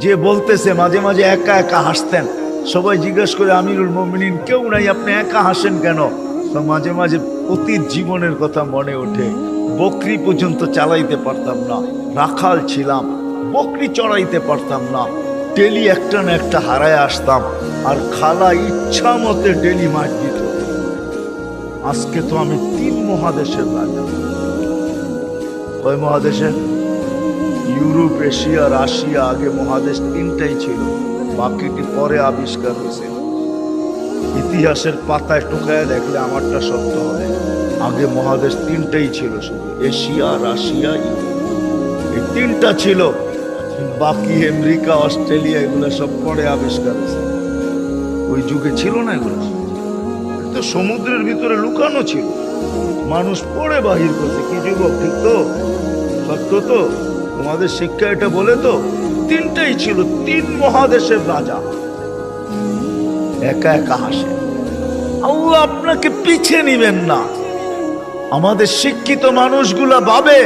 যে বলতেছে মাঝে মাঝে একা একা হাসতেন, সবাই জিজ্ঞেস করে আমিরুল মুমিনিন কেউ নাই, আপনি একা হাসেন কেন? তো মাঝে মাঝে অতীত জীবনের কথা মনে ওঠে। বকরি পর্যন্ত চালাইতে পারতাম না, রাখাল ছিলাম, বকরি চড়াইতে পারতাম না, ডেলি একটা না একটা হারায় আসতাম, আর খালা ইচ্ছা মতে ডেলি মাছ দিত। আজকে তো আমি 3 মহাদেশের রাজা। কয় মহাদেশে? Europe, Asia, Russia. আগে মহাদেশ 3টাই ছিল, বাকিটি পরে আবিষ্কার হয়েছে। ইতিহাসের পাতায় টোকায় দেখলে আমারটা সত্য হবে। আগে মহাদেশ 3টাই ছিল, শুধু এশিয়া, রাশিয়া, ইউরোপ, এই 3টা ছিল। বাকি আমেরিকা, অস্ট্রেলিয়া এগুলো সব পরে আবিষ্কার হয়েছে। ওই যুগে ছিল না এগুলো, তো সমুদ্রের ভিতরে লুকানো ছিল, মানুষ পড়ে বাহির করছে। কি যুবক, ঠিক তো? সত্য তো? তোমাদের শিক্ষা এটা বলে তো? 3টাই ছিল, 3 মহাদেশের রাজা। একা একা হাসে। আল্লাহ আপনাকে পিছে নিবেন না। আমাদের শিক্ষিত মানুষগুলা ভাবে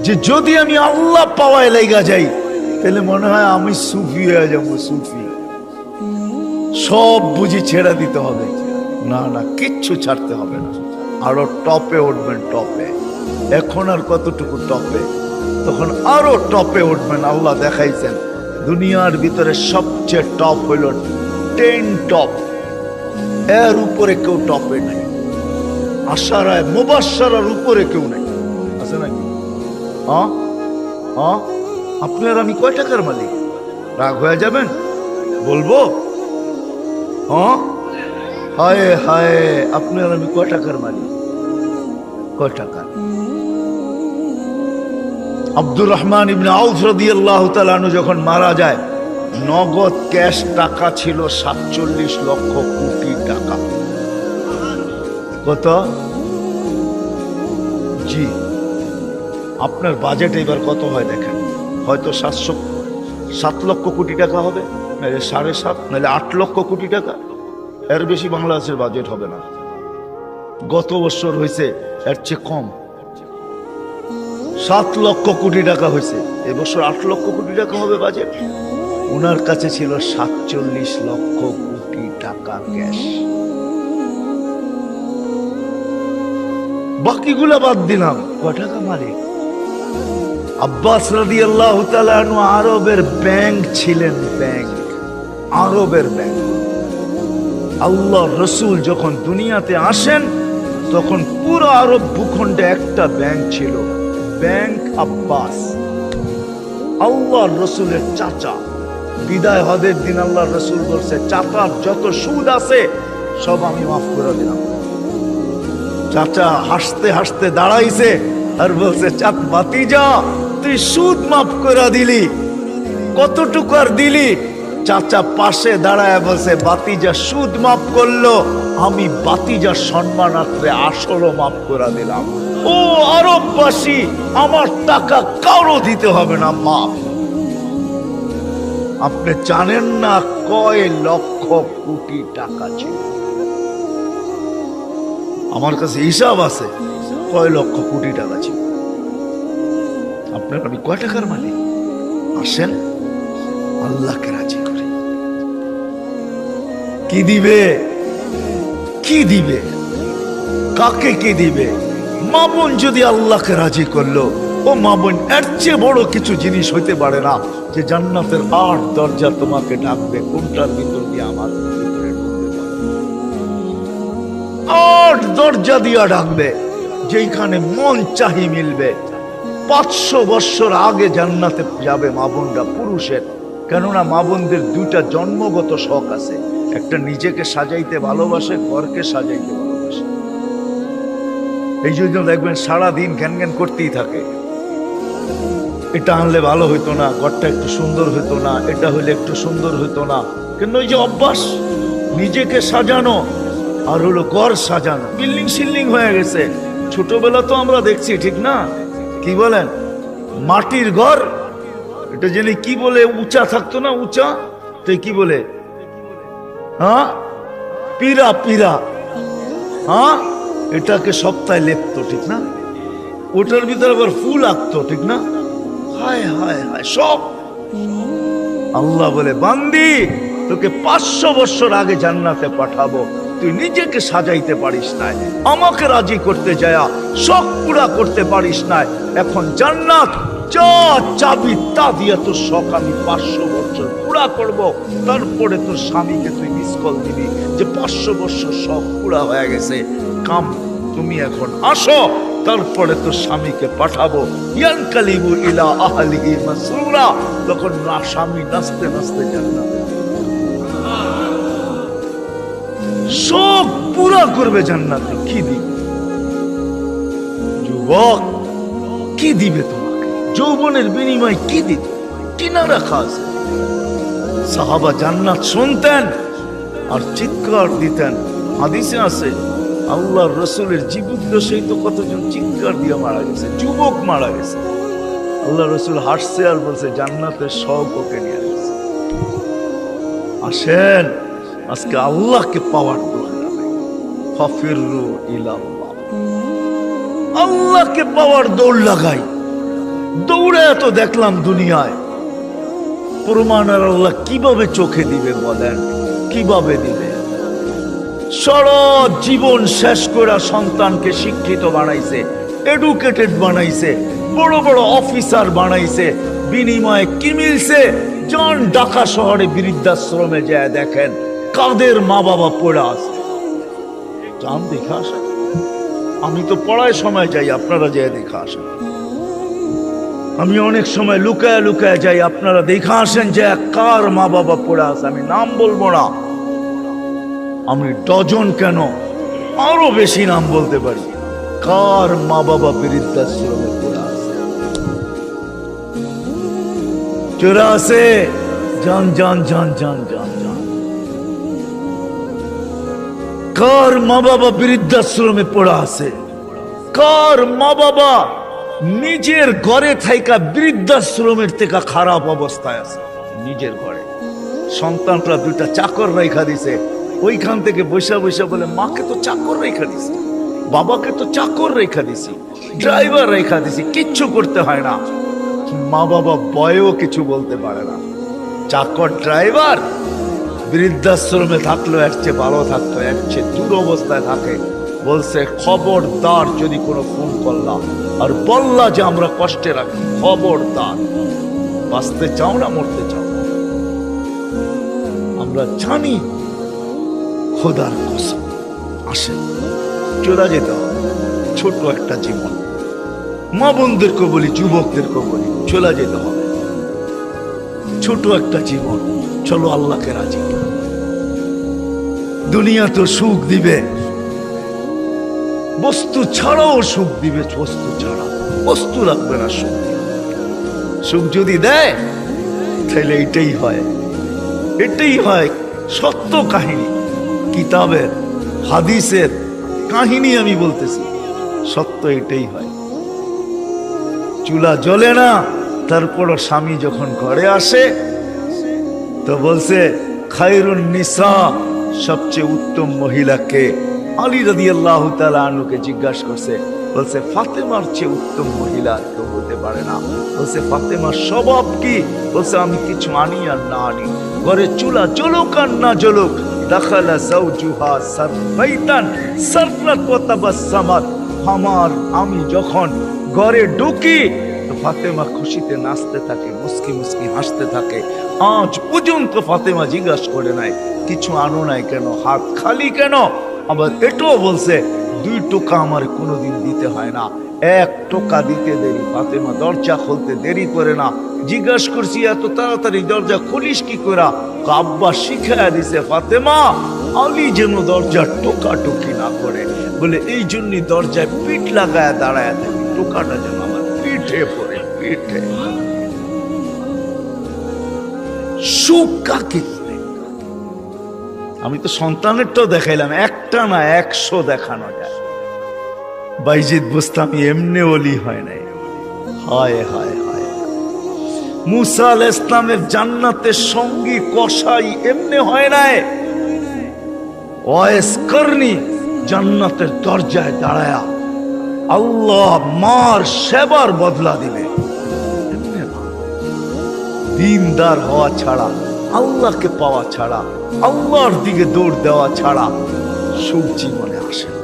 যে যদি আমি আল্লাহ পাওয়ায় লেগা যাই তাহলে মনে হয় আমি সুফি হয়ে যাবো। সুফি সব বুঝি ছেড়ে দিতে হবে? না না, কিচ্ছু ছাড়তে হবে না, আরো টপে উঠবেন। টপে এখন আর কতটুকু টপে, তখন আরো টপে উঠবেন। আল্লাহ দেখাইছেন দুনিয়ার ভিতরে সবচেয়ে টপ হইল 10 টপ, এর উপরে কেউ টপে নাই। আশারায় মুবাশশারার উপরে কেউ নাই, আছে নাকি? আপনার আমি কয় টাকার মালিক? রাগ হয়ে যাবেন? বলবো? হায় হায়, আপনার আমি কয় টাকার মালিক? কয় টাকা? আব্দুর রহমান ইবনে আউফ রাদিয়াল্লাহু তাআলা আনহু যখন মারা যায়, নগদ ক্যাশ টাকা ছিল 47 লক্ষ কোটি টাকা। কত? জি, আপনার বাজেট এবার কত হয় দেখেন। হয়তো 7 লক্ষ কোটি টাকা হবে, নাহলে 7.5, নাহলে 8 লক্ষ কোটি টাকা। এর বেশি বাংলাদেশের বাজেট হবে না। গত বছর হয়েছে এর চেয়ে কম, 7 লক্ষ কোটি টাকা হয়েছে। এবছর 8 লক্ষ কোটি টাকা হবে বাজেট। ওনার কাছে ছিল 47 লক্ষ কোটি টাকা ক্যাশ। বাকিগুলা বাদ দিলাম, কয় টাকা মালিক? আব্বাস রাদিয়াল্লাহু তাআলা আনহু আরবের ব্যাংক ছিলেন, ব্যাংক, আরবের ব্যাংক। আল্লাহ রসুল যখন দুনিয়াতে আসেন তখন পুরো আরব ভূখণ্ডে একটা ব্যাংক ছিল, ব্যাংক আব্বাস। আল্লাহ রসুলের চাচা বিদায় হজের দিন আল্লাহ রসুল বলছে, চাচার যত সুদ আছে সব আমি মাফ করে দিলাম। চাচা হাসতে হাসতে দাঁড়াইছে আর বলছে, চাক ভাতিজা তুই সুদ মাফ করে দিলি, কতটুকু আর দিলি? চাচা পাশে দাঁড়ায় বলছে, ভাতিজা সুদ মাফ করলো, আমি ভাতিজার সম্মানার্থে আসলও মাফ করে দিলাম। ও আরববাসী, আমার টাকা কারো দিতে হবে না, মাফ। আপনি জানেন না কয় লক্ষ কোটি টাকা ছিল? আমার কাছে হিসাব আছে কয় লক্ষ কোটি টাকা ছিল। আপনার আমি কয় টাকার মালিক? আসেন আল্লাহকে রাজি করি। কি দিবে? কি দিবে? কাকে কি দিবে? মা বোন যদি আল্লাহকে রাজি করলো, ও মা বোন, এর চেয়ে বড় কিছু জিনিস হইতে পারে না যে জান্নাতের 8 দরজা তোমাকে ডাকবে, কোনটার ভিতর দিয়ে আমার ভিতরে ঢুকবে? 8 দরজা দিয়া ডাকবে, যেখানে মন চাহি মিলবে। 500 বছর আগে জান্নাতে যাবে মা বোনরা, পুরুষের। কেননা মা বোনদের 2টা জন্মগত শখ আছে, একটা নিজেকে সাজাইতে ভালোবাসে, ঘরকে সাজাইতে ভালোবাসে। এই জন্য দেখবেন সারাদিন ঘ্যান ঘ্যান করতেই থাকে, এটা আনলে ভালো হইতো না, ঘরটা একটু সুন্দর হইতো না, এটা হইলে একটু সুন্দর হইতো না। কিন্তু ওই যে অভ্যাস নিজেকে সাজানো আর হলো ঘর সাজানো, বিল্ডিং সিল্ডিং হয়ে গেছে। ছোটবেলা তো আমরা দেখছি, ঠিক না? কি বলেন? মাটির ঘর, এটা জেনে কি বলে, উঁচা থাকতো না, উঁচা, তো কি বলে? হ্যাঁ, পীরা, পীরা। হ্যাঁ, এটাকে সপ্তাহে লেপতো, ঠিক না? ওটার ভিতরে আবার ফুল আঁকতো, ঠিক না? হায় হায় হায়, সব আল্লাহ বলে, বান্দি তোকে 500 বছর আগে জান্নাতে পাঠাবো, তুই নিজেকে সাজাইতে পারিস নাই, আমাকে রাজি করতে যায়া শখ পুরা করতে পারিস নাই। এখন জান্নাত যা চাবি তা দিয়ে তোর শখ আমি 500 বছর পুরা করব। তারপরে তোর স্বামীকে তুই মিস কল দিবি যে 500 বছর শখ পুরা হয়ে গেছে, কাম তুমি এখন আসো, তারপরে তোর স্বামীকে পাঠাবো। ইয়ানকালিবু ইলা আহলিহি মাসরুরা, তখন না স্বামী নাচতে নাচতে জান্নাতে শখ পুরা করবে জান্নাতে। কি দিবে যুবক, কি দিবে তোমাকে? যৌবনের বিনিময় কি দিবে? কিনা রাখা আছে? সাহাবা জান্নাত শুনতেন আর চিৎকার দিতেন। হাদিসে আছে আল্লাহর রসুলের জীবদ্দশায় তো কতজন চিৎকার দিয়ে মারা গেছে, যুবক মারা গেছে। আল্লাহ রসুল হাসছে আর বলছে জান্নাতের সব ওকে নিয়ে গেছে। আসেন আজকে আল্লাহকে পাওয়ার দরকার, ফাফিরু ইলাল্লাহ, আল্লাহকে পাওয়ার দৌড় লাগাই। দৌড়ে এত দেখলাম দুনিয়ায়, প্রমাণ আর আল্লাহ কিভাবে চোখে দিবে বলেন? কিভাবে দিবে? সারা জীবন শেষ করে সন্তানকে শিক্ষিত বানাইছে, এডুকেটেড বানাইছে, বড় বড় অফিসার বানাইছে, বিনিময়ে কি মিলছে? যান ঢাকা শহরে বৃদ্ধাশ্রমে যায় দেখেন কাদের মা বাবা পড়ে আছে, যান দেখে আসেন। আমি তো পড়ায় সময় যাই, আপনারা যায় দেখে আসেন। আমি অনেক সময় লুকায় লুকায় যাই, আপনারা দেখে আসেন যে কার মা বাবা পড়ে আছে। আমি নাম বলবো না, আমি ডজন কেন আরো বেশি নাম বলতে পারি, কার মা বাবা বৃদ্ধাশ্রমে পড়ে আছে। চোরা আছে, জান জান জান জান জান জান। কার মা বাবা বৃদ্ধাশ্রমে পড়ে আছে? কার মা বাবা নিজের ঘরে থাইকা বৃদ্ধাশ্রমের থেকে খারাপ অবস্থায় আছে? নিজের ঘরে সন্তানরা দুইটা চাকর রেখা দিছে, ওইখান থেকে বৈশা বৈশা বলে মাকে তো চাকর রেখা দিছি, বাবাকে তো চাকর রেখা দিছি, ড্রাইভার রেখা দিছি, কিচ্ছু করতে হয় না। মা বাবা বয়েও কিছু বলতে পারে না। চাকর ড্রাইভার বৃদ্ধাশ্রমে থাকলো এর চেয়ে ভালো থাকতো, এর চেয়ে দুরবস্থায় থাকে। বলছে খবরদার যদি কোনো ফোন করলাম আর বললা যে আমরা কষ্টে রাখি, খবরদার। বাঁচতে চাও না মরতে চাও? আমরা জানি খোদার কসম, আসে চলে যেতে হবে। ছোট একটা জীবন, মা বোনদেরকে বলি, যুবকদেরকে বলি, চলে যেতে হবে। ছোট একটা জীবন, চলো আল্লাহকে রাজি। দুনিয়া তো সুখ দিবে, বস্তু ছাড়াও সুখ দিবে। বস্তু ছাড়া বস্তু লাগবে না, সুখ দিবে। সুখ যদি দেয় তাহলে এটাই হয়, এটাই হয় সত্য কাহিনী, কিতাবের হাদিসের কাহিনী আমি বলতেছি, সত্য এটাই হয়। চুলা জ্বলে না, তারপরও স্বামী যখন ঘরে আসে তো বলছে খায়রুন নিসা, সবচেয়ে উত্তম মহিলাকে? আলী রাদিয়াল্লাহু তাআলা আনহুকে জিজ্ঞাসা করছে, বলছে ফাতেমার চেয়ে উত্তম মহিলা কেউ হতে পারে না। বলছে ফাতেমার স্বভাব কি? বলছে আমি কিছু আনি আর না আনি, ঘরে চুলা জ্বলুক আর না জ্বলুক, দাখালা যাওজুহা সারফাইতান সাররাত ওয়া তাবাসসামাত, আমি যখন ঘরে ঢুকি তো ফাতেমা খুশিতে নাচতে থাকে, মুস্কি মুস্কি হাসতে থাকে। আজ পর্যন্ত ফাতেমা জিজ্ঞাসা করে নাই কিছু আনো নাই কেন, হাত খালি কেন। আবার এটাও বলছে 2 টোকা আমার কোনোদিন দিতে হয় না, 1 টোকা দিতে দেরি। ফাতেমা দরজা খুলতে দেরি করে না। জিজ্ঞাসা করছি এত তাড়াতাড়ি দরজা খুলিস কি করে? আব্বা শিখাইয়া দিছে ফাতেমা আলী যেন দরজা টোকা টুকি না করে, বলে এই জন্যই দরজায় পিঠ লাগায় দাঁড়ায় থাকি, টোকাটা যেন আমার পিঠে পড়ে, পিঠে। সুখ কাকে? আমি তো সন্তানেরটাও দেখাইলাম, একটা না 100 দেখানো যায়। বাইজিদ বুস্তামি এমনি ওলি হয় নাই। হায় হায় হায়, মুসা আলাইহিস সালামের জান্নাতের সঙ্গী কসাই এমনি হয় নাই। ওয়াইস করনি জান্নাতের দরজায় দাঁড়ায়া আল্লাহ মার সেবার বদলা দিবে, দিনদার হওয়া ছাড়া, আল্লাহকে পাওয়া ছাড়া, আল্লাহর দিকে দৌড় দেওয়া ছাড়া সুখ জীবনে আসে না।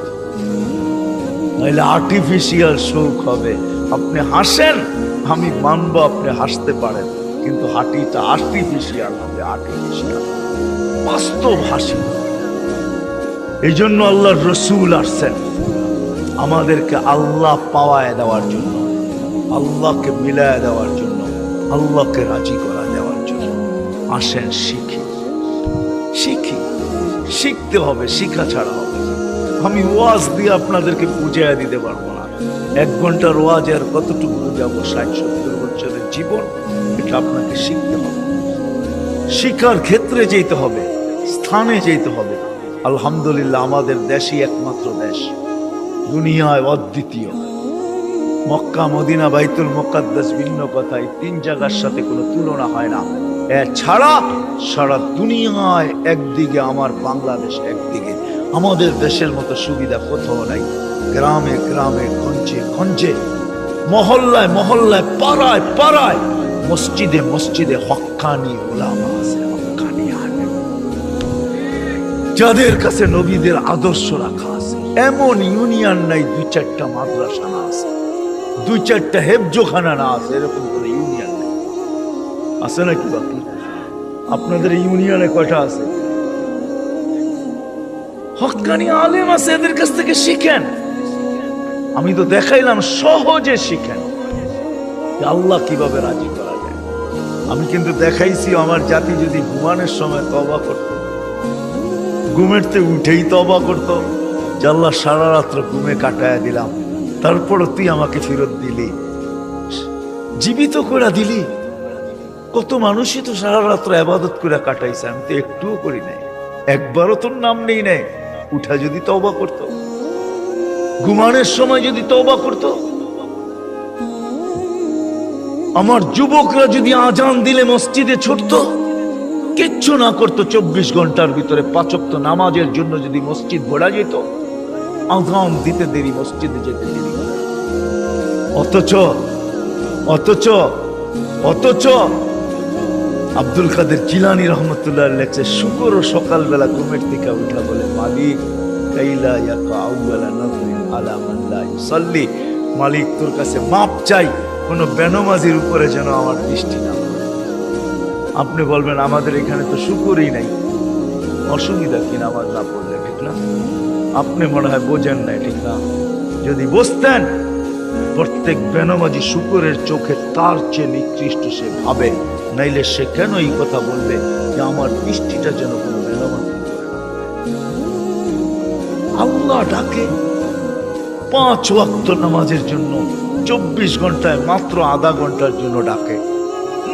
নাহলে আর্টিফিশিয়াল সুখ হবে। আপনি হাসেন, আমি মানবো আপনি হাসতে পারেন, কিন্তু হাঁটিটা আর্টিফিশিয়াল হবে, আর্টিফিশিয়াল, বাস্তব হাসি। এই জন্য আল্লাহর রসুল আসছেন আমাদেরকে আল্লাহ পাওয়ায় দেওয়ার জন্য, আল্লাহকে মিলায় দেওয়ার জন্য, আল্লাহকে রাজি করা দেওয়ার জন্য। আসেন শিখি, শিখি, শিখতে হবে, শিখা ছাড়া হবে। আমি ওয়াজ দিয়ে আপনাদেরকে বুঝাইয়া দিতে পারবো না। 1 ঘন্টার ওয়াজে আর কতটুকু বুঝাবো? 60-70 বছরের জীবন, এটা আপনাকে শিখতে হবে। শিখার ক্ষেত্রে যেতে হবে, স্থানে যেতে হবে। আলহামদুলিল্লাহ, আমাদের দেশই একমাত্র দেশ, দুনিয়ায় অদ্বিতীয়। মক্কা, মদিনা, বাইতুল মুকাদ্দাস ভিন্ন কথা, এই 3 জায়গার সাথে কোনো তুলনা হয় না। এছাড়া সারা দুনিয়ায় একদিকে আমার বাংলাদেশ, একদিকে আমাদের দেশের মতো সুবিধা কোথাও নাই। গ্রামে গ্রামে, গঞ্জে গঞ্জে, মহল্লায় মহল্লায়, পাড়ায় পাড়ায়, মসজিদে মসজিদে হক্কানি উলামা আছে, হক্কানি আলেম, যাদের কাছে নবীদের আদর্শ রাখা আছে। এমন ইউনিয়ন নাই 2-4টা মাদ্রাসা না আছে, 2-4টা হেফজোখানা না আছে, এরকম কোনো ইউনিয়ন নেই। আছে নাকি? বাকি আপনাদের ইউনিয়নে কয়টা আছে? হক্কানি আলেম আছে, এদের কাছ থেকে শিখেন। আমি তো দেখাইলাম, সহজে শিখেন আল্লাহ কিভাবে রাজি করা যায়। আমি কিন্তু দেখাইছি আমার জাতি যদি ঘুমানোর সময় তওবা করত, ঘুমেরতে উঠেই তওবা করত, যে আল্লাহ সারা রাত্র ঘুমে কাটায়া দিলাম, তারপর তুই আমাকে ফেরত দিলি, জীবিত করে দিলি। কত মানুষই তো সারা রাত্র ইবাদত করে কাটাইছে, আমি তো একটুও করি নাই, একবারও তোর নাম নেই নাই। উঠা যদি তওবা করত, ঘুমানোর সময় যদি তওবা করত, আমার যুবকরা যদি আজান দিলে মসজিদে ছুটত, কিচ্ছু না করতো, 24 ঘন্টার ভিতরে 5 ওয়াক্ত নামাজের জন্য যদি মসজিদ ভরা যেত, আজান দিতে দেরি, মসজিদে যেতে দেরি। অথচ অথচ অথচ আব্দুল কাদের জিলানী রহমতুল্লাহ লেখছে, শুকর সকালবেলা ঘুমের থেকে উঠা বলে, মালিক কাইলা ইয়াকা আউয়ালা নাযরিন আলা মান লা ইউসাল্লি, মালিক তোর কাছে মাপ চাই, কোনো বেনমাজির উপরে যেন আমার দৃষ্টি না পড়ে। আপনি বলবেন আমাদের এখানে তো শুকরই নাই, অসুবিধা কি নামাজ না পড়লে? ঠিক না? আপনি মনে হয় বোঝেন না, ঠিক না? যদি বুঝতেন, প্রত্যেক বেনমাজি শুকরের চোখে তার চেয়ে নিকৃষ্ট সে ভাবে, নাইলে সে কেন এই কথা বলবে যে আমার দৃষ্টিটা যেন কোনো বেনমাজি। আল্লাহ ডাকে 5 ওয়াক্ত নামাজের জন্য, 24 ঘন্টায় মাত্র আধা ঘন্টার জন্য ডাকে,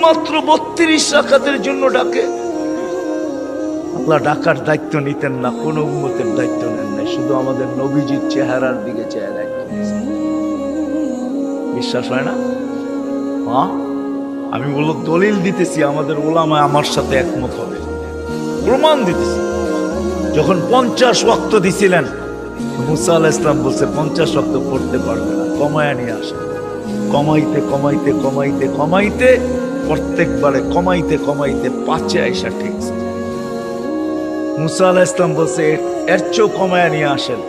মাত্র 32 রাকাতের জন্য ডাকে। আল্লাহ ডাকার দায়িত্ব নিতেন না, কোন উম্মতের দায়িত্ব নেন নাই, শুধু আমাদের নবীজির চেহারার দিকে চেয়ে দায়িত্ব নিয়েছেন। বিশ্বাস হয় না? হ্যাঁ, আমি বললো দলিল দিতেছি, আমাদের ওলামা আমার সাথে একমত হবে, প্রমাণ দিতেছি। যখন 50 ওয়াক্ত দিছিলেন, মুসা আলাইহিস সালাম বলছে 50 ওয়াক্ত পড়তে পারবে না, কমায়া নিয়ে আসে। কমাইতে কমাইতে কমাইতে কমাইতে প্রত্যেকবারে কমাইতে কমাইতে 5-এ আইসা ঠিক। মুসা আলাইহিস সালাম বলছে এর চেয়েও কমায়া নিয়ে আসেন।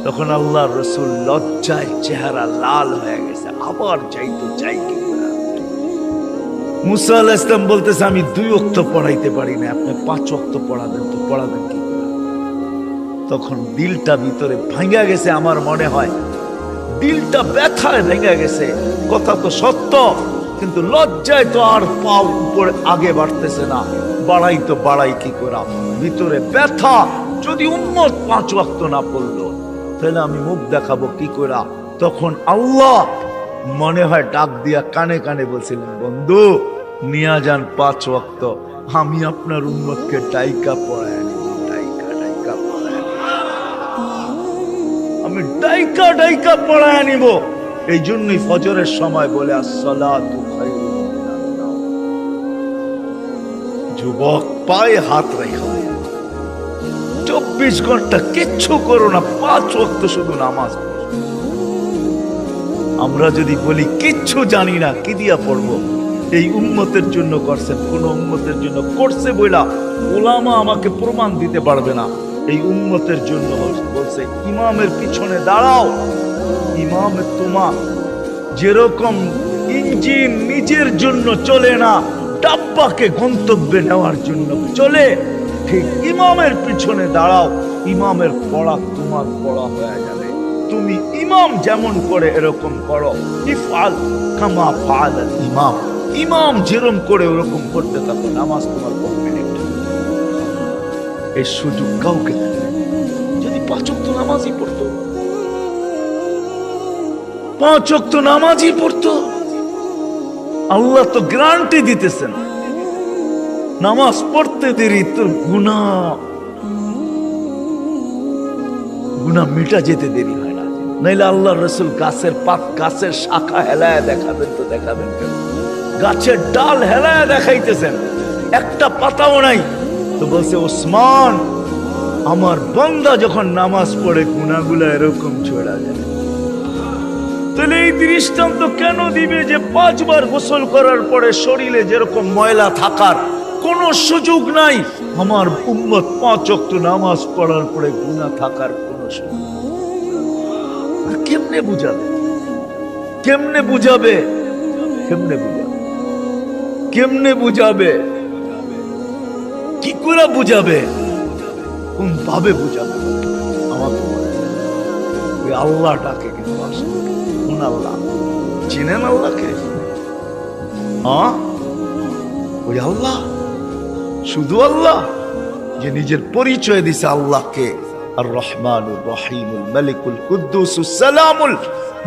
তখন আল্লাহর রাসূল লজ্জায় চেহারা লাল হয়ে গেছে, আবার চাইতো, চাই কি করে। মুসা আলাইহিস সালাম বলতেছে আমি 2 ওয়াক্ত পড়াইতে পারি না, আপনি 5 ওয়াক্ত পড়াবেন, তো পড়াবেন কি করে? তখন দিলটা ভিতরে ভাঙা গেছে, আমার মনে হয় দিলটা ব্যথায় ভেঙে গেছে। কথা তো সত্য, কিন্তু লজ্জায় তো আর পাও উপরে আগে বাড়তেছে না, বাড়াই তো বাড়াই কি করা, ভিতরে ব্যথা। যদি উম্মত 5 ওয়াক্ত না পড়লো, তাহলে আমি মুখ দেখাবো কি করা? তখন আল্লাহ মনে হয় ডাক দিয়া কানে কানে বলছিলেন, বন্ধু নিয়া যান 5 ওয়াক্ত, আমি আপনার উম্মতকে ডাইকা পড়ায় নিব, ডাইকা ডাইকা পড়ায়, আমি ডাইকা ডাইকা পড়ায় নিব। এই জন্যই ফজরের সময় বলে আসসালাতু খায়রুম মিনান নাওম। যুবক পায়ে হাত রাখা, 24 ঘন্টা কিচ্ছু করো না, 5 ওয়াক্ত শুধু নামাজ। আমরা যদি বলি কিচ্ছু জানি না, কি দিয়া পড়বো? এই উম্মতের জন্য করছেন, কোন উম্মতের জন্য করছে বইলা ওলামা আমাকে প্রমাণ দিতে পারবে না। এই উম্মতের জন্য বলছে ইমামের পিছনে দাঁড়াও। ইমাম তোমার যেরকম ইঞ্জিন নিজের জন্য চলে না, ডাব্বাকে গন্তব্যে নেওয়ার জন্য চলে, ঠিক ইমামের পিছনে দাঁড়াও। ইমামের পড়া তোমার পড়া হয়ে যাবে। তুমি ইমাম যেমন করে এরকম করো। ইফআল কামা ফাআল ইমাম, ইমাম যেরকম করে ওরকম করতে থাকো, নামাজ তোমার কমপ্লিট। এই সুযোগ কাউকে দেবে। যদি 5 ওয়াক্ত নামাজই পড়তো, 5 ওয়াক্ত নামাজই পড়তো, আল্লাহ তো গ্যারান্টি দিতেছেন নামাজ পড়তে দেরি তোর গুনাহ মিটা যেতে দেরি হয় না। নাইলে আল্লাহ রসুল গাছের পাত, গাছের শাখা হেলায় দেখাবেন তো দেখাবেন কেন? গাছের ডাল হেলায় দেখাইতেছেন, একটা পাতাও নাই। তো বলছে ওসমান, আমার বান্দা যখন নামাজ পড়ে গুনাহগুলো এরকম ছড়া যায়। তাহলে এই দৃষ্টান্ত কেন দিবে যে 5 বার গোসল করার পরে শরীরে যেরকম ময়লা থাকার কোনো সুযোগ নাই, আমার উম্মত 5 ওয়াক্ত নামাজ পড়ার পরে গুনাহ থাকার কোনো সুযোগ? কেমনে বুঝাবে? কেমনে বুঝাবে? কেমনে বুঝাবে? কেমনে বুঝাবে? কি করে বুঝাবে? কোন ভাবে বুঝাবে? আমাকে ওই আল্লাহটাকে কিন্তু আসলে কোন আল্লাহ চিনেন? আল্লাহকে ওই আল্লাহ, শুধু আল্লাহ যে নিজের পরিচয় দিছে আল্লাহকে আর রহমানুর রহিমুল মালিকুল কুদ্দুসুস সালামুল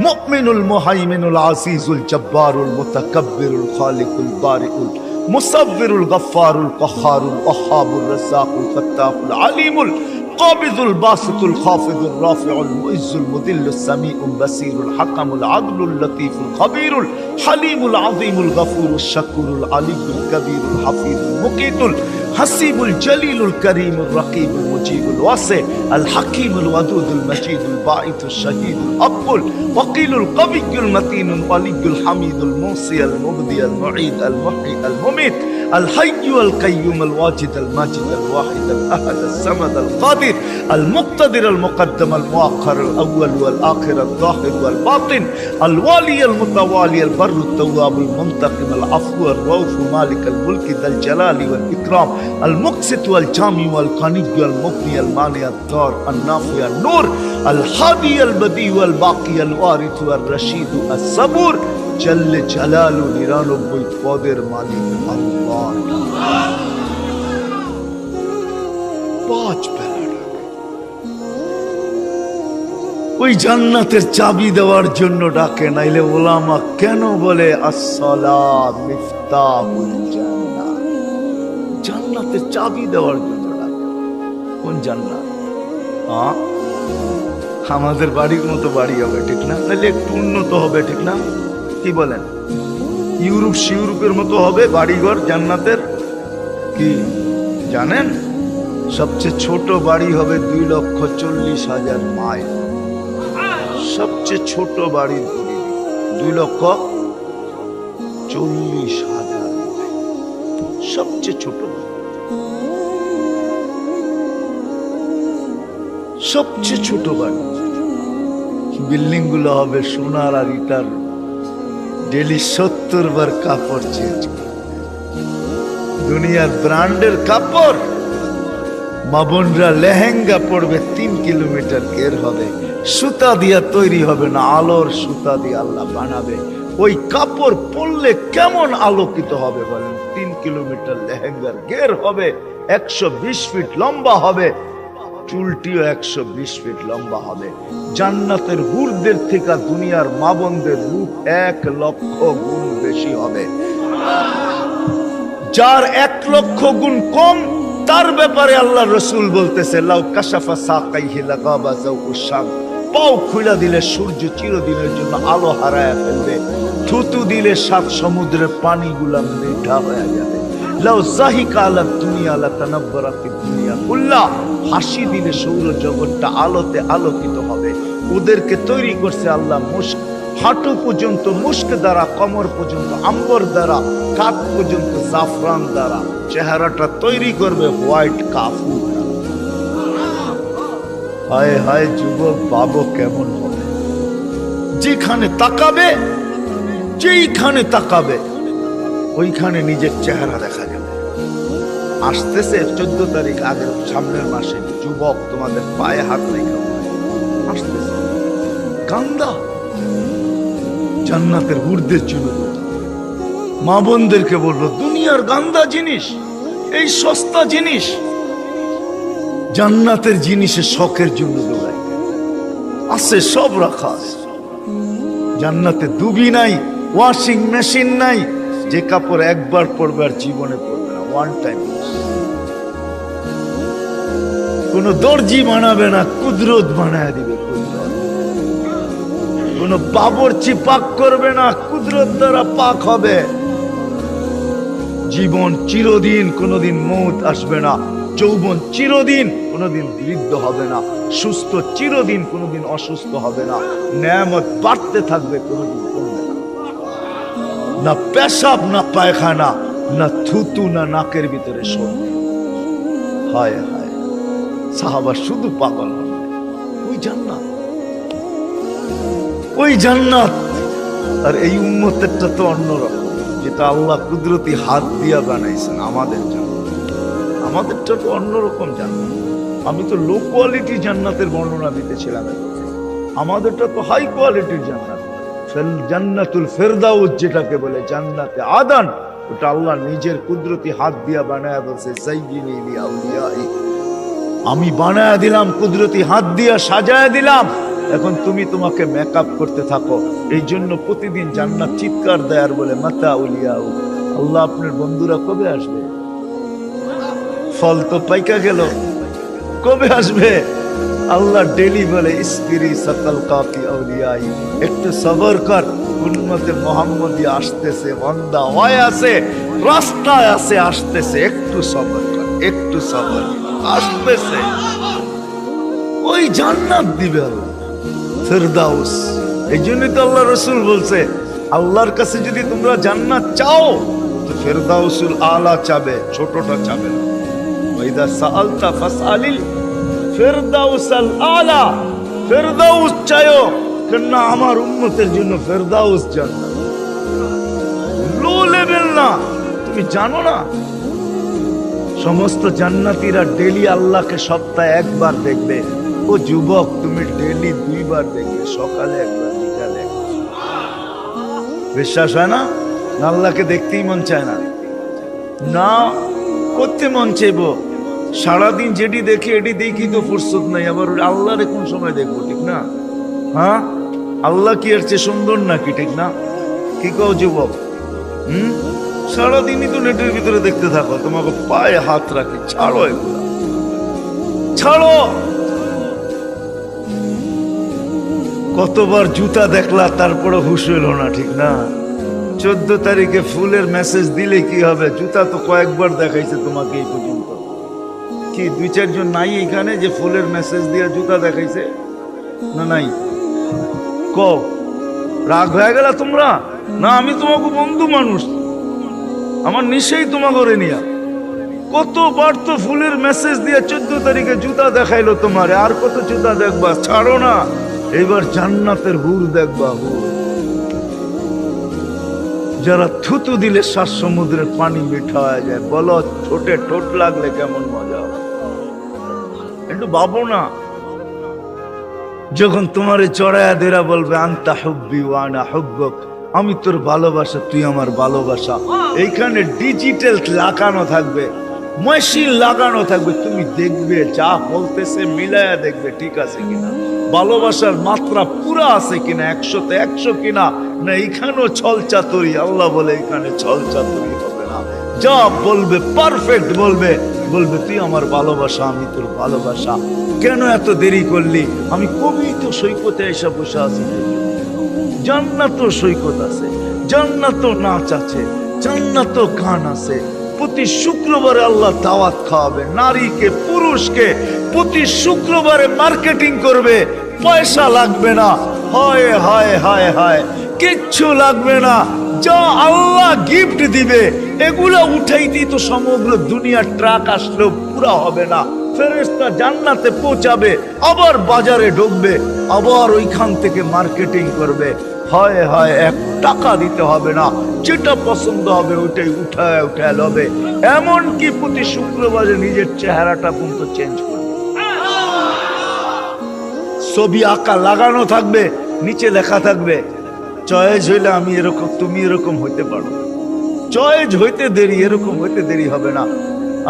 মুমিনুল মুহাইমিনুল আজিজুল জব্বারুল মুতাকাব্বিরুল খালিকুল বারিকুল মুসাব্বিরুল গফফারুল কহ্হারুল ওয়াহ্হাবুর রাজ্জাকুল ফাত্তাহুল আলিমুল কাবিদুল বাসিতুল খাফিদুর রাফিউল মুইজ্জুল মুদিল্লুস সামিউল বাসিরুল হাকামুল আদলুল লতীফুল খবীরুল হালিমুল আযীমুল গফুরুশ শাকুরুল আলিয়ুল কবীরুল হাফিজুল মুকিতুল হাসিবুল জলিলুল করিমুর রকিবুল মুজিবুল ওয়াসি আল হাকিমুল ওয়াদুদুল মজিদুল বাঈতুশ শাহীদুল আব্বুল ওয়াকিলুল কবিয়ুল মতিনুল ওয়ালিয়ুল হামিদুল মুসি আল মুবদি আল মুঈদ আল মুহয়ি আল মুমিত আল হাইয়্যু আল কাইয়্যুম আল ওয়াজিদ আল মাজিদ আল ওয়াহিদ আল আহাদ আল সামাদ আল কাদির আল মুক্তাদির আল মুকদ্দম আল মুআখ্খার আল আউয়াল ওয়াল আখির আল যাহির ওয়াল বাতিন আল ওয়ালি আল মুতাওয়ালি আল বাররু আত তাওয়াব আল মুনতাকিম আল আফু আল রাউফ মালিক আল মুলক যাল জালালি ওয়াল ইকরাম المقسط والجامع والقني والمغني المانع الضار النافع النور الهادي البديع والباقي الوارث والرشيد الصبور جل جلاله 99 পদের মালিক আল্লাহ। 5 বেলা ওই জান্নাতের চাবি দেওয়ার জন্য ডাকে। নাইলে ওলামা কেন বলে আসসালাত মিফতাহুল জান্নাহ? জান্নাতের চাবি দেওয়ার জন্য ডাকে। কোন জান্নাত? আমাদের বাড়ির মতো বাড়ি হবে, ঠিক না? তাহলে একটু উন্নত হবে, ঠিক না? কি বলেন? ইউরোপের মতো হবে বাড়িঘর জান্নাতের। কি জানেন? সবচেয়ে ছোট বাড়ি হবে 2,40,000 মাইল। সবচেয়ে ছোট বাড়ি 2,40,000। সবচেয়ে ছোট বাড়ি, সবচেয়ে ছোট বাড়ি। বিল্ডিং গুলো হবে সোনার আর ইটার। ডেলি 70 বার কাপড় চেঞ্জ করে, দুনিয়ার ব্র্যান্ডের কাপড়। মা বোনরা লেহেঙ্গা পড়বে 3 কিলোমিটার ঘের হবে, সুতা দিয়া তৈরি হবে না, আলোর সুতা দিয়ে আল্লাহ বানাবে। ওই কাপড় পরলে কেমন আলোকিত হবে বলেন? 3 কিলোমিটার লেহেঙ্গার ঘের হবে, 120 ফিট লম্বা হবে, চুলটিও 120 ফিট লম্বা হবে। জান্নাতের হুরদের থেকে দুনিয়ার মা বোনদের রূপ 1 লক্ষ গুণ বেশি হবে। যার 1 লক্ষ গুণ কম, তার ব্যাপারে আল্লাহ রসুল বলতেছে লাউ কাশাফা সাকাইহি লাগাবা যাওকুশ শাম। পাও খুলে দিলে সূর্য চিরদিনের জন্য আলো হারায় ফেলবে। থুতু দিলে 7 সমুদ্রের পানিগুলা মিঠা হয়ে যাবে। লাউ যাহিকা আলা দুনিয়া লাতানাব্বারাতিদ দুনিয়া কুল্লা। হাসি দিলে সৌর জগৎটা আলোতে আলোকিত হবে। ওদেরকে তৈরি করছে আল্লাহ হাঁটু পর্যন্ত মুস্ক দ্বারা, কমর পর্যন্ত আম্বর দ্বারা, কাঁধ পর্যন্ত জাফরান দ্বারা, চেহারাটা তৈরি করবে হোয়াইট কাফুর দ্বারা। হায় হায় যুবক, ভাবো কেমন হবে। যেখানে তাকাবে, যেইখানে তাকাবে ওইখানে নিজের চেহারা দেখা যাবে। আসতেছে 14 তারিখ, আগের সামনের মাসে। যুবক, তোমাদের পায়ে হাত রেখে আসতেছে গান্দা জান্নাতের ঊর্ধ্বের জন্য। মা বোনদেরকে বললো, দুনিয়ার গান্দা জিনিস, এই সস্তা জিনিস, জান্নাতের জিনিসের শখের জন্য দৌড়াই আছে, সব রাখা আছে। জান্নাতে ডুবি নাই, ওয়াশিং মেশিন নাই, যে কাপড় একবার পরবে আর জীবনে পরবে না, ওয়ান টাইম। কোন দর্জি বানাবে না, কুদরত বানায় দিবে। কোন বাবরচি পাক করবে না, কুদরত দ্বারা পাক হবে। জীবন চিরদিন, কোনোদিন মৌত আসবে না। যৌবন চিরদিন, কোনোদিন বৃদ্ধ হবে না। সুস্থ চিরদিন, কোনোদিন অসুস্থ হবে না। নেয়ামত বাড়তে থাকবে, কোনোদিন কমবে না। না পেশাব, না পায়খানা, না থুতু, না নাকের ভিতরে সর্দি। হায় হায়, সাহাবা শুধু পাগল হবে। ওই জান্নাত, ওই জান্নাত। আর এই উম্মতেরটা তো অন্যরকম, যেটা আল্লাহ কুদরতি হাত দিয়া বানাইছেন আমাদের জন্য। আমাদেরটা তো অন্যরকম জান্নাত। আমি তো লো কোয়ালিটি জান্নাতের বর্ণনা দিতেছিলাম। আমাদেরটা তো হাই কোয়ালিটির জান্নাত। জান্নাতুল ফেরদাউস যেটাকে বলে, জান্নাতে আদান, ওটা আল্লাহ নিজের কুদরতি হাত দিয়া বানায়া বলছে, যায়্যিনি লিআউলিয়াই, আমি বানায়া দিলাম, কুদরতি হাত দিয়া সাজায়া দিলাম। এখন তুমি তোমাকে মেকআপ করতে থাকো। এই জন্য প্রতিদিন জান্নাত চিৎকার দেয় আর বলে, মাতা উলিয়াউ, আল্লাহ আপনার বন্ধুরা কবে আসবে? ফল তো পাইকা গেল, কবে আসবে? আল্লাহ ডেলি বলে, ইসবিরি সাতালকাকি আউলিয়াই, একটু সবর কর, উম্মতে মুহাম্মদী আসতেছে, বান্দা হয় আছে, রাস্তায় আছে, আসতেছে, একটু সবর কর, একটু সবর, আসতেছে। ওই জান্নাত দিবে আল্লাহ, ফেরদাউস। এই জন্যই তো আল্লাহ রাসূল বলছে, আল্লাহর কাছে যদি তোমরা জান্নাত চাও তো ফেরদাউসুল আলা চাবে, ছোটটা চাবে না। ওয়াইদা সাআলতা ফাসআলিল ফেরদাউসাল আলা, ফেরদাউস চাইও, কেননা আমার উম্মতের জন্য ফেরদাউস জান্নাত, লো লেভেল না। তুমি জানো না, সমস্ত জান্নাতীরা ডেলি আল্লাহকে সপ্তাহে একবার দেখবে। ও যুবক, তুমি ডেলি 2 বার দেখবে, সকালে একবার, বিকালে একবার। বিশ্বাস হয় না? আল্লাহকে দেখতেই মন চায় না, না করতে মন চাইব। সারাদিন যেটি দেখি এটি দেখি তো ফুরসত নাই, আবার আল্লাহর কোন সময় দেখবো? ঠিক না? হ্যাঁ, আল্লাহ কি এর চেয়ে সুন্দর নাকি? ঠিক না? কি কও যুবক? সারাদিনই তো নেটের ভিতরে দেখতে থাকো, তোমাকে পায়ে হাত রাখি, ছাড়ো এগুলো, ছাড়ো। কতবার জুতা দেখলা, তারপরে হুশ হইল না, ঠিক না? 14 তারিখে ফুলের মেসেজ দিলে কি হবে? জুতা তো কয়েকবার দেখাইছে তোমাকে এই পর্যন্ত। কি 2-4 জন নাই এখানে যে ফুলের মেসেজ দিয়ে জুতা দেখাইছে? না নাই? কও, রাগ হয়ে গেল তোমরা? না, আমি তোমাকে বন্ধু মানুষ, আমার নিশ্চয়ই তোমাকে করে নিয়া। কতবার তো ফুলের মেসেজ দিয়ে 14 তারিখে জুতা দেখাইলো তোমারে, আর কত জুতা দেখবা? ছাড়ো না, এবার জান্নাতের হুর দেখবা, হুর। যারা থুতু দিলে 7 সমুদ্রের পানি মিঠা হয়ে যায়। বলো, ঠোঁটে ঠোঁট লাগলে কেমন মজা হবে? একটু ভাবো না। যখন তোমারে চড়ায়া দেরা বলবে, আনতা হুব্বি ওয়া আনা হুব্বুক, আমি তোর ভালোবাসা, তুই আমার ভালোবাসা। এইখানে ডিজিটাল লাগানো থাকবে, মেশিন লাগানো থাকবে, তুমি দেখবে, যা বলতেছে মিলায়া দেখবে ঠিক আছে কিনা, ভালোবাসার মাত্রা পুরা আছে কিনা, 100-তে 100 কিনা, না এখানেও ছল চাতুরি। আল্লাহ বলে, এখানে ছল চাতুরি হবে না, যা বলবে পারফেক্ট বলবে। বলবে, তুই আমার ভালোবাসা, আমি তোর ভালোবাসা। কেন এত দেরি করলি? আমি কবি তো সৈকতে এসে বসে আছি। জান্নাত সৈকত আছে, জান্নাত নাচ আছে, জান্নাত গান আছে। প্রতি শুক্রবারে আল্লাহ দাওয়াত খাওয়াবে নারীকে, পুরুষকে। প্রতি শুক্রবারে মার্কেটিং করবে, পয়সা লাগবে না। হায় হায় হায় হায়, কিচ্ছু লাগবে না, যা আল্লাহ গিফট দিবে এগুলো উঠাইতেই তো সমগ্র দুনিয়ার ট্রাক আসলেও পুরা হবে না। ফেরেশতা জান্নাতে পৌঁছাবে, আবার বাজারে ঢুকবে, আবার ওইখান থেকে মার্কেটিং করবে। হয় হয়, 1 টাকা দিতে হবে না, যেটা পছন্দ হবে ওইটাই উঠায় উঠায় লবে। এমনকি প্রতি শুক্রবারে নিজের চেহারাটা পর্যন্ত চেঞ্জ করবে। ছবি আঁকা লাগানো থাকবে, নিচে লেখা থাকবে চয়েস হইলে আমি এরকম, তুমি এরকম হইতে পারো। চয়েস হইতে দেরি, এরকম হইতে দেরি হবে না।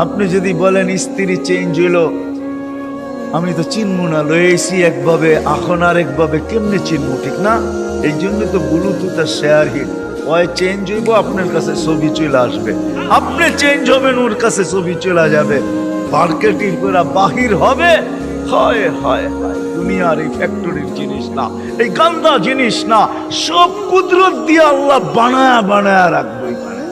আপনি যদি বলেন স্ত্রী চেঞ্জ হইলো, আমি তো চিনবো না, লয়েছি একভাবে এখন আর একভাবে, কেমনে চিনবো, ঠিক না? এই জন্য তো ব্লুটুথ আর শেয়ার হিট, ওই চেঞ্জ হইব, আপনার কাছে ছবি চলে আসবে, আপনি চেঞ্জ হবেন, ওর কাছে ছবি চলে যাবে, মার্কেটিং করে বাহির হবে। হয় হয় হয়, দুনিয়ার এই ফ্যাক্টরির জিনিস না, এই গান্দা জিনিস না, সব কুদরত দিয়ে আল্লাহ বানায়া বানায়া রাখবে এখানে।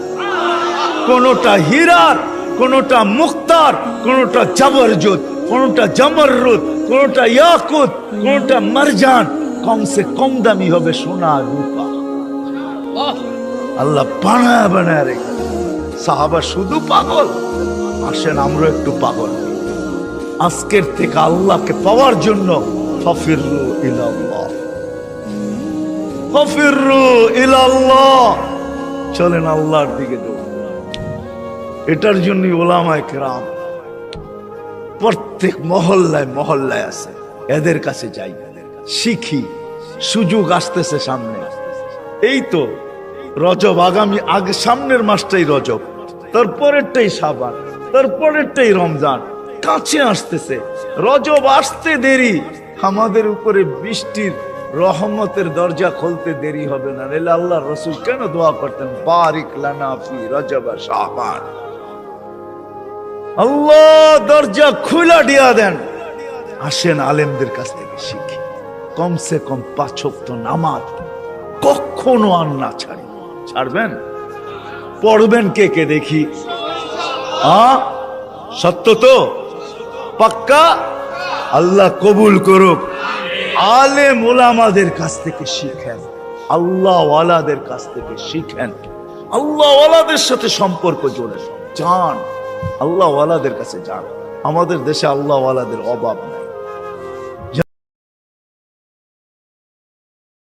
কোনটা হীরার, কোনটা মুক্তার, কোনটা জাবরজত, কোনটা জামররুদ, কোনটা ইয়াকুত, কোনটা মারজান, কমসে কম দামি হবে সোনা রূপা। আল্লাহ বানায়া বানায়া রেখে। সাহাবা শুধু পাগল, আসেন আমরা একটু পাগল। আজকের থেকে আল্লাহকে পাওয়ার জন্য ফাফিরু ইলাল্লাহ, ফাফিরু ইলাল্লাহ, চলেন আল্লাহর দিকে দৌড়। এটার জন্য উলামায়ে কেরাম প্রত্যেক মহল্লায় মহল্লায় আছে, এদের কাছে যাই, শিখি। সুযোগ আসতেছে সামনে, এই তো রজব, আগে সামনের মাসটাই রজব, তারপরেরটাই শাবান, তারপরেরটাই রমজান, কাছে আসতেছে। রজব আসতে দেরি, আমাদের উপরে বৃষ্টির রহমতের দরজা খুলতে দেরি হবে না। নাহলে আল্লাহ রাসূল কেন দোয়া করতেন, বারিক লানা ফি রজব শাবান, আল্লাহ দরজা খুলা দিয়া দেন। আসেন আলেমদের কাছ থেকে শিখি, কমসে কম 5 ওয়াক্ত নামাজ কখনো আর না ছাড়ি। ছাড়বেন? পড়বেন কে কে দেখি? সত্য তো? পাক্কা? আল্লাহ কবুল করুক। আলেম ওলামাদের কাছ থেকে শিখেন, আল্লাহ ওয়ালাদের কাছ থেকে শিখেন, আল্লাহ ওয়ালাদের সাথে সম্পর্ক জোড়েন, যান আল্লাহ ওয়ালাদের কাছে যান। আমাদের দেশে আল্লাহ ওয়ালাদের অভাব নাই।